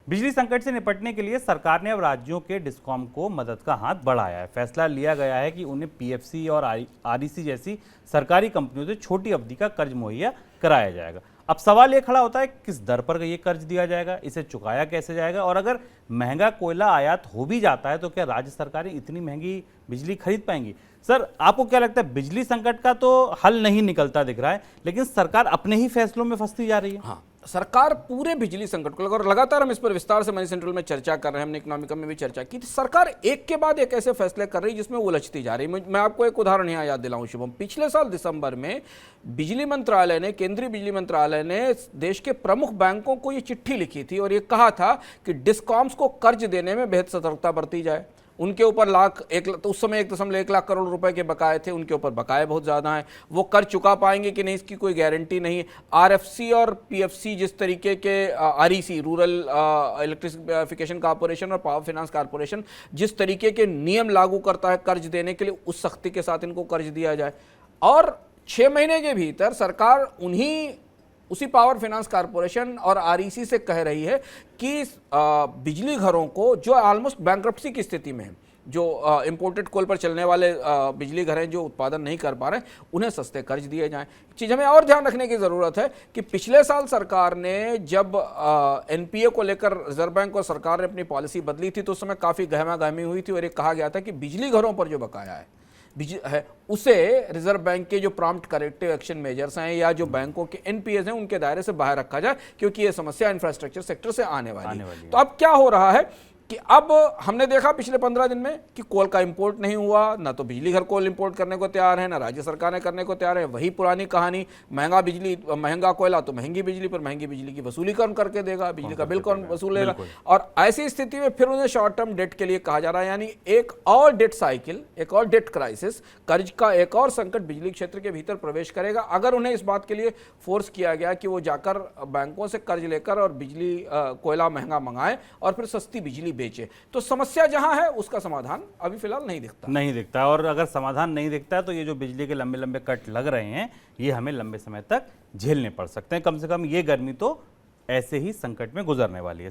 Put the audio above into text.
बिजली संकट से निपटने के लिए सरकार ने अब राज्यों के डिस्कॉम को मदद का हाथ बढ़ाया है। फैसला लिया गया है कि उन्हें पीएफसी और आरईसी जैसी सरकारी कंपनियों से छोटी अवधि का कर्ज मुहैया कराया जाएगा। अब सवाल ये खड़ा होता है किस दर पर ये कर्ज दिया जाएगा, इसे चुकाया कैसे जाएगा, और अगर महंगा कोयला आयात हो भी जाता है तो क्या राज्य सरकारें इतनी महंगी बिजली खरीद पाएंगी? सर, आपको क्या लगता है? बिजली संकट का तो हल नहीं निकलता दिख रहा है, लेकिन सरकार अपने ही फैसलों में फंसती जा रही है। हाँ, सरकार पूरे बिजली संकट को और लगातार हम इस पर विस्तार से मनी सेंट्रल में चर्चा कर रहे हैं, हमने इकोनॉमिका में भी चर्चा की। सरकार एक के बाद एक ऐसे फैसले कर रही है जिसमें उलझती जा रही है। मैं आपको एक उदाहरण यहाँ याद दिलाऊं शुभम, पिछले साल दिसंबर में बिजली मंत्रालय ने, केंद्रीय बिजली मंत्रालय ने देश के प्रमुख बैंकों को ये चिट्ठी लिखी थी और ये कहा था कि डिस्कॉम्स को कर्ज देने में बेहद सतर्कता बरती जाए। उनके ऊपर तो उस समय 1.1 लाख करोड़ रुपए के बकाए थे, उनके ऊपर बकाए बहुत ज़्यादा हैं। वो कर चुका पाएंगे कि नहीं, इसकी कोई गारंटी नहीं। आरएफसी और पीएफसी जिस तरीके के, आरईसी रूरल इलेक्ट्रिफिकेशन कॉर्पोरेशन और पावर फाइनेंस कॉर्पोरेशन जिस तरीके के नियम लागू करता है कर्ज देने के लिए, उस सख्ती के साथ इनको कर्ज दिया जाए। और 6 महीने के भीतर सरकार उसी पावर फाइनेंस कॉर्पोरेशन और आरईसी से कह रही है कि बिजली घरों को जो ऑलमोस्ट बैंक्रप्सी की स्थिति में है, जो इंपोर्टेड कोल पर चलने वाले बिजली घर हैं जो उत्पादन नहीं कर पा रहे हैं, उन्हें सस्ते कर्ज दिए जाएं। चीज़ हमें और ध्यान रखने की ज़रूरत है कि पिछले साल सरकार ने जब एनपीए को लेकर रिजर्व बैंक और सरकार ने अपनी पॉलिसी बदली थी तो उस समय काफ़ी गहमा-गहमी हुई थी और ये कहा गया था कि बिजली घरों पर जो बकाया है उसे रिजर्व बैंक के जो प्रॉम्प्ट करेक्टिव एक्शन मेजर्स हैं या जो बैंकों के एनपीएस हैं उनके दायरे से बाहर रखा जाए, क्योंकि ये समस्या इंफ्रास्ट्रक्चर सेक्टर से आने वाली है। तो अब क्या हो रहा है कि अब हमने देखा पिछले 15 दिन में कि कोल का इंपोर्ट नहीं हुआ, ना तो बिजली घर कोल इंपोर्ट करने को तैयार है, ना राज्य सरकारें करने को तैयार है। वही पुरानी कहानी, महंगा कोयला तो महंगी बिजली पर, महंगी बिजली की वसूली कौन करके देगा, बिजली का बिल कौन वसूलेगा। और ऐसी स्थिति में फिर उन्हें शॉर्ट टर्म डेट के लिए कहा जा रहा है, यानी एक और डेट साइकिल, एक और डेट क्राइसिस, कर्ज का एक और संकट बिजली क्षेत्र के भीतर प्रवेश करेगा अगर उन्हें इस बात के लिए फोर्स किया गया कि वो जाकर बैंकों से कर्ज लेकर और बिजली कोयला महंगा मंगाए और फिर सस्ती बिजली बेचे। तो समस्या जहां है उसका समाधान अभी फिलहाल नहीं दिखता। और अगर समाधान नहीं दिखता है तो ये जो बिजली के लंबे लंबे कट लग रहे हैं ये हमें लंबे समय तक झेलने पड़ सकते हैं। कम से कम ये गर्मी तो ऐसे ही संकट में गुजरने वाली है।